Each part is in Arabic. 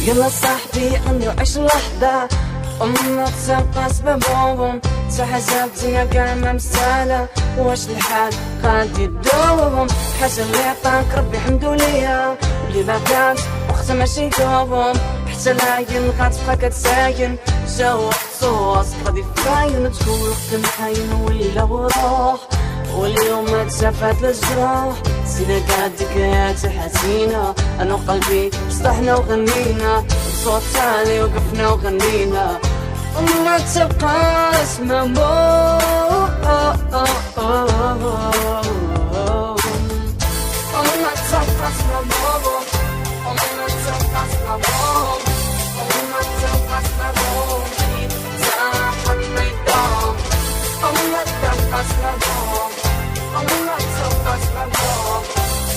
يلا صاحبي غني وعيش اللحظة، وما تبقى سببهم تحسبتنا كاع ما مسالة. واش الحال غادي يدوم؟ حاجة اللي عطاك ربي حمدو ليا، اللي ما كانش وقت ماشي يدوم. حتى العين غتبقى كتساين، جو صوص غادي فاين، تقول وقت نحاين ولا وروح. واليوم تشافت الجروح، سينا كاع الذكريات الحزينة. انا وقلبي صلحنا وغنينا، بصوت عالي وقفنا وغنينا، وما تبقاش ممنوع. وما تبقاش ممنوع، وما تبقاش ممنوع، وما تبقاش ممنوع. ساحة الميدان، وما تبقاش ممنوع، وما تبقاش ممنوع،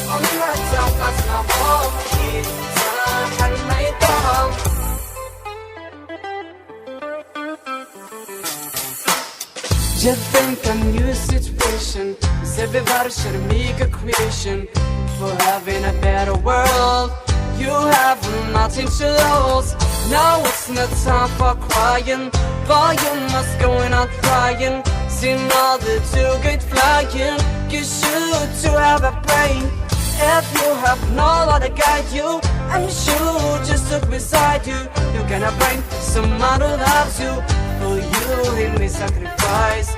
وما تبقاش ممنوع. ساحة الميدان. Just think a new situation, cause everybody should make a creation for having a better world. You have nothing to lose. Now it's not time for crying, but you must go on trying. See now the two great flying, you should to have a brain. If you have no one to guide you, I'm sure just look beside you. You're gonna bring someone who loves you. For you, he may sacrifice.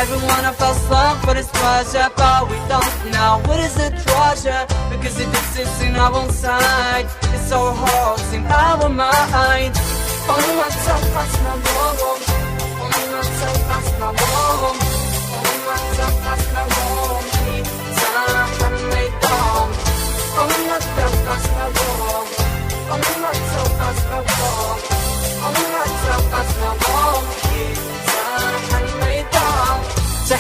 Everyone of us long for this pleasure, but we don't know what is the treasure, because it exists in our own side. It's our hearts in our mind. Only one self has my home. Only one self has my home. Only one self has my home. Time and made dawn. Only one self has my home. Only one self has my home. Only one self has my home. Time and made dawn.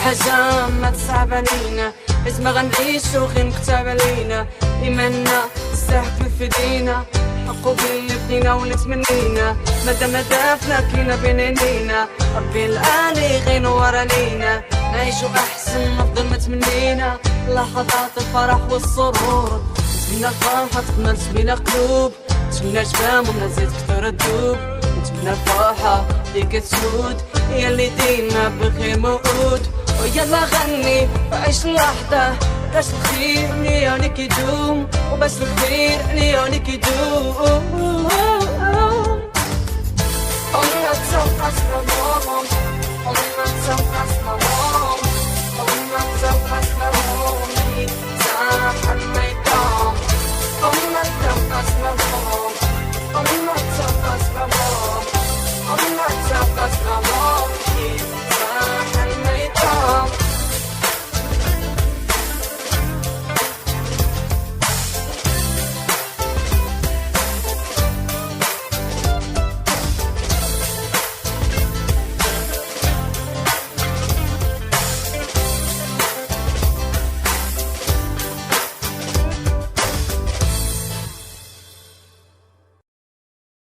حاجة ما تصعب علينا، اسم غنعيشو غير مكتاب علينا. إيماننا تستحق في دينا، حقو بين بنينا ونتمنينا. مادام هدفنا كلنا بين عينينا، ربي العالي غير نور علينا. نعيشو أحسن أفضل ما تمنينا، لحظات الفرح والسرور. نتمنى الفرحة تقمر تبين قلوب، نتمنى جبام ونزيد كثر الدوب. نتمنى الفرحة اللي كتسود هي اللي ديما بخير موعود. ويلا غني وعيش اللحظة، باش الخير ليونك يدوم، وباش الخير ليونك يدوم. وما تبقاش ممنوع، وما تبقاش ممنوع.